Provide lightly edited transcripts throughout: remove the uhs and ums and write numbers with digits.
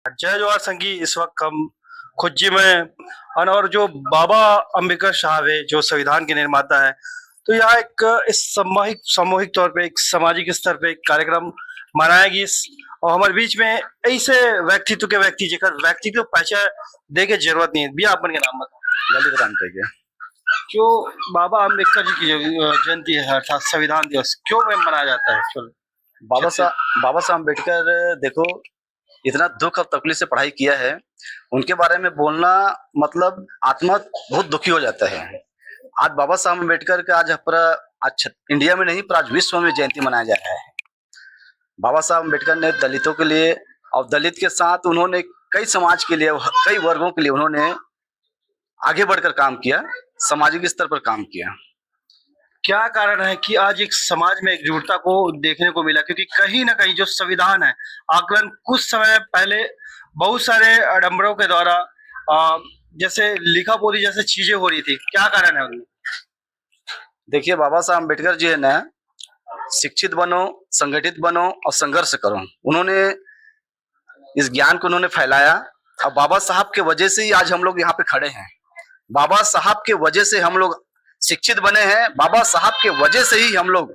जय जवाहर संगी इस वक्त हम खुज्जी में और जो बाबा अम्बेडकर साहब है जो संविधान के निर्माता है। तो यहाँ एक इस सामूहिक सामूहिक तौर पे एक सामाजिक स्तर पे एक कार्यक्रम मनाएगी और हमारे बीच में ऐसे व्यक्तित्व के व्यक्ति जेकर व्यक्तित्व पहचान दे के जरूरत नहीं है। भैया अपन के नाम बताओ। ललित राम टेके। जो बाबा अम्बेडकर जी की जो जयंती है अर्थात संविधान दिवस क्यों में मनाया जाता है? चलो बाबा साहब अम्बेडकर देखो इतना दुख और तकलीफ से पढ़ाई किया है, उनके बारे में बोलना मतलब आत्मा बहुत दुखी हो जाता है। आज बाबा साहब अम्बेडकर का आज इंडिया में नहीं पर आज विश्व में जयंती मनाया जा रहा है। बाबा साहब अम्बेडकर ने दलितों के लिए और दलित के साथ उन्होंने कई समाज के लिए कई वर्गों के लिए उन्होंने आगे बढ़कर काम किया, सामाजिक स्तर पर काम किया। क्या कारण है कि आज एक समाज में एकजुटता को देखने को मिला? क्योंकि कहीं ना कहीं जो संविधान है आकलन कुछ समय पहले बहुत सारे आडंबरों के द्वारा जैसे लिखा पोती जैसे चीजें हो रही थी। क्या कारण है उनमें? देखिए, बाबा साहब अम्बेडकर जी है ना, शिक्षित बनो, संगठित बनो और संघर्ष करो, उन्होंने इस ज्ञान को उन्होंने फैलाया। और बाबा साहब के वजह से ही आज हम लोग यहाँ पे खड़े हैं। बाबा साहब के वजह से हम लोग शिक्षित बने हैं। बाबा साहब के वजह से ही हम लोग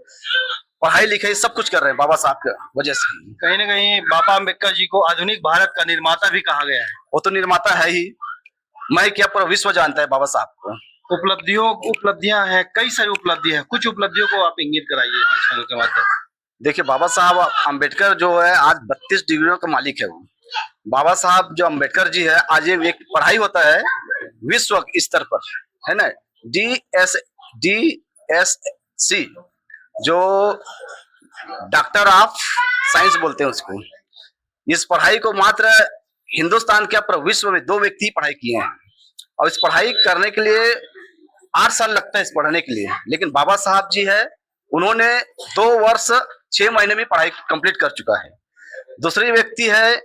पढ़ाई लिखाई सब कुछ कर रहे हैं। बाबा साहब के वजह से ही कहीं ना कहीं बाबा अम्बेडकर जी को आधुनिक भारत का निर्माता भी कहा गया है। वो तो निर्माता है ही, मैं क्या पूरा विश्व जानता है बाबा साहब को। उपलब्धियां हैं, कई सारी उपलब्धियां हैं, कुछ उपलब्धियों को आप इंगित कराइए के माध्यम। देखिए, बाबा साहब अम्बेडकर जो है आज 32 डिग्रियों का मालिक है। वो बाबा साहब जो अम्बेडकर जी है, आज ये एक पढ़ाई होता है विश्व स्तर पर, है ना, DSC जो डॉक्टर ऑफ साइंस बोलते हैं उसको। इस पढ़ाई को मात्र हिंदुस्तान के पूरे विश्व में 2 व्यक्ति पढ़ाई किए हैं। और इस पढ़ाई करने के लिए 8 साल लगता है इस पढ़ने के लिए, लेकिन बाबा साहब जी है उन्होंने 2 वर्ष 6 महीने में पढ़ाई कंप्लीट कर चुका है। दूसरी व्यक्ति है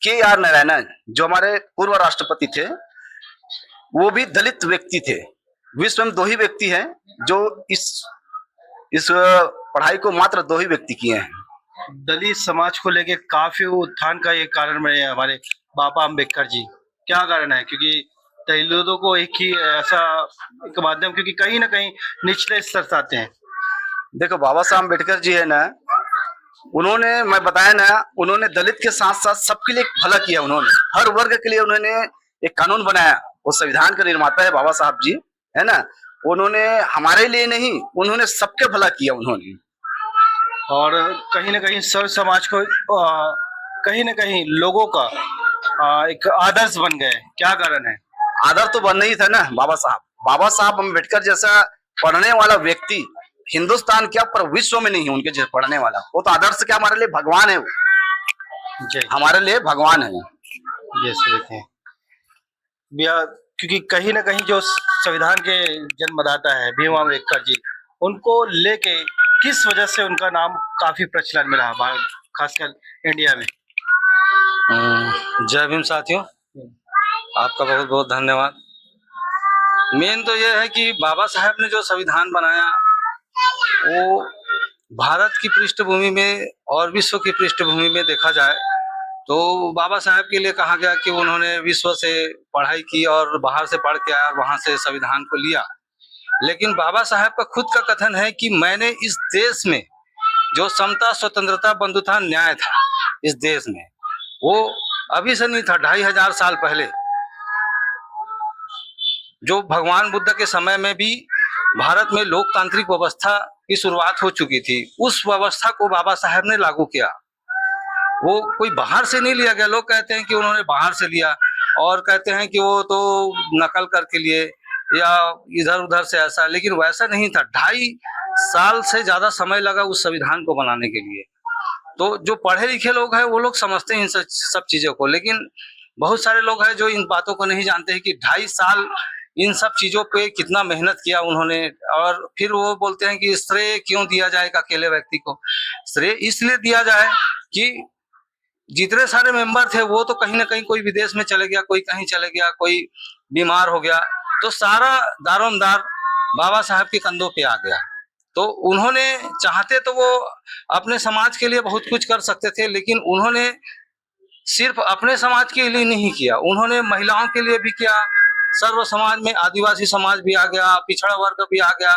KR नारायणन जो हमारे पूर्व राष्ट्रपति थे, वो भी दलित व्यक्ति थे। विश्व में 2 ही व्यक्ति हैं जो इस पढ़ाई को मात्र 2 ही व्यक्ति किए हैं। दलित समाज को लेके काफी उत्थान का ये कारण बने हमारे बाबा अम्बेडकर जी। क्या कारण है? क्योंकि दलितों को एक ही ऐसा एक माध्यम, क्योंकि कहीं ना कहीं निचले स्तर से आते हैं। देखो, बाबा साहब अम्बेडकर जी है ना, उन्होंने मैं बताया ना, उन्होंने दलित के साथ साथ सबके लिए भला किया। उन्होंने हर वर्ग के लिए उन्होंने एक कानून बनाया। वो संविधान का निर्माता है बाबा साहब जी, है ना। उन्होंने हमारे लिए नहीं, उन्होंने सबके भला किया उन्होंने। और कहीं ना कहीं सर्व समाज को कहीं ना कहीं लोगों का एक आदर्श बन गए। क्या कारण है? आदर्श तो बनना ही था ना। बाबा साहब अम्बेडकर जैसा पढ़ने वाला व्यक्ति हिंदुस्तान क्या पर विश्व में नहीं है उनके जैसे पढ़ने वाला। वो तो आदर्श क्या, हमारे लिए भगवान है। वो हमारे लिए भगवान है। जैसे भैया, क्योंकि कहीं ना कहीं जो संविधान के जन्मदाता है भीम अम्बेडकर जी, उनको लेके किस वजह से उनका नाम काफी प्रचलन में रहा खासकर इंडिया में। जय भीम साथियों, आपका बहुत बहुत धन्यवाद। मेन तो यह है कि बाबा साहब ने जो संविधान बनाया वो भारत की पृष्ठभूमि में और विश्व की पृष्ठभूमि में देखा जाए तो बाबा साहब के लिए कहा गया कि उन्होंने विश्व से पढ़ाई की और बाहर से पढ़ के आया और वहां से संविधान को लिया। लेकिन बाबा साहब का खुद का कथन है कि मैंने इस देश में जो समता, स्वतंत्रता, बंधुता, न्याय था इस देश में, वो अभी से नहीं था। 2500 साल पहले जो भगवान बुद्ध के समय में भी भारत में लोकतांत्रिक व्यवस्था की शुरुआत हो चुकी थी, उस व्यवस्था को बाबा साहब ने लागू किया। वो कोई बाहर से नहीं लिया गया। लोग कहते हैं कि उन्होंने बाहर से लिया और कहते हैं कि वो तो नकल करके लिए या इधर उधर से ऐसा, लेकिन वैसा नहीं था। 2.5 साल से ज्यादा समय लगा उस संविधान को बनाने के लिए। तो जो पढ़े लिखे लोग हैं वो लोग समझते हैं इन सब चीजों को, लेकिन बहुत सारे लोग हैं जो इन बातों को नहीं जानते हैं कि 2.5 साल इन सब चीजों पे कितना मेहनत किया उन्होंने। और फिर वो बोलते हैं कि श्रेय क्यों दिया जाए अकेले व्यक्ति को। श्रेय इसलिए दिया जाए कि जितने सारे मेंबर थे वो तो कहीं ना कहीं, कोई विदेश में चले गया, कोई कहीं चले गया, कोई बीमार हो गया, तो सारा दारोमदार बाबा साहब के कंधों पे आ गया। तो उन्होंने चाहते तो वो अपने समाज के लिए बहुत कुछ कर सकते थे, लेकिन उन्होंने सिर्फ अपने समाज के लिए नहीं किया, उन्होंने महिलाओं के लिए भी किया। सर्व समाज में आदिवासी समाज भी आ गया, पिछड़ा वर्ग भी आ गया।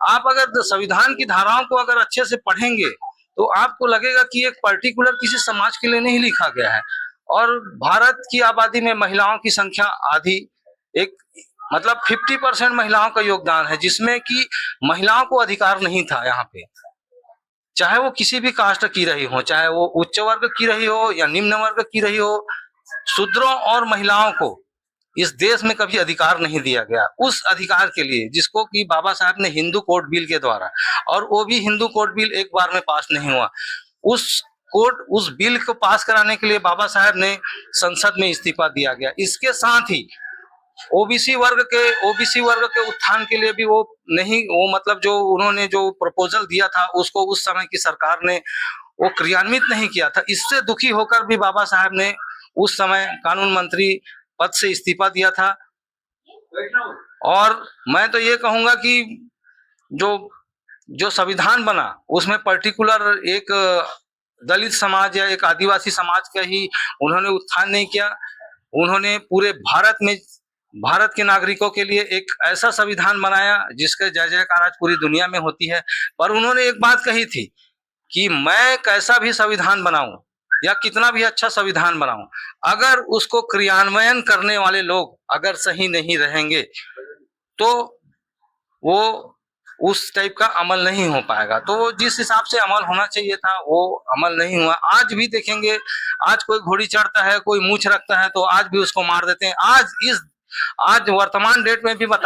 आप अगर संविधान की धाराओं को अगर अच्छे से पढ़ेंगे तो आपको लगेगा कि एक पर्टिकुलर किसी समाज के लिए नहीं लिखा गया है। और भारत की आबादी में महिलाओं की संख्या आधी, एक मतलब 50% महिलाओं का योगदान है, जिसमें कि महिलाओं को अधिकार नहीं था यहाँ पे, चाहे वो किसी भी कास्ट की रही हो, चाहे वो उच्च वर्ग की रही हो या निम्न वर्ग की रही हो। शूद्रों और महिलाओं को इस देश में कभी अधिकार नहीं दिया गया, उस अधिकार के लिए जिसको कि बाबा साहब ने हिंदू कोड बिल के द्वारा, और वो भी हिंदू कोड बिल एक बार में पास नहीं हुआ। उस बिल को पास कराने के लिए बाबा साहब ने संसद में इस्तीफा दिया गया। इसके साथ ही ओबीसी वर्ग के उत्थान के लिए भी वो मतलब जो उन्होंने जो प्रपोजल दिया था उसको उस समय की सरकार ने वो क्रियान्वित नहीं किया था। इससे दुखी होकर भी बाबा साहब ने उस समय कानून मंत्री पद से इस्तीफा दिया था। और मैं तो ये कहूंगा कि जो संविधान बना उसमें पर्टिकुलर एक दलित समाज या एक आदिवासी समाज का ही उन्होंने उत्थान नहीं किया। उन्होंने पूरे भारत के नागरिकों के लिए एक ऐसा संविधान बनाया जिसके जय जयकार आज पूरी दुनिया में होती है। पर उन्होंने एक बात कही थी कि मैं कैसा भी संविधान बनाऊं या कितना भी अच्छा संविधान बनाऊं, अगर उसको क्रियान्वयन करने वाले लोग अगर सही नहीं रहेंगे तो वो उस टाइप का अमल नहीं हो पाएगा। तो जिस हिसाब से अमल होना चाहिए था वो अमल नहीं हुआ। आज भी देखेंगे, आज कोई घोड़ी चढ़ता है, कोई मूंछ रखता है तो आज भी उसको मार देते हैं। आज वर्तमान डेट में भी बता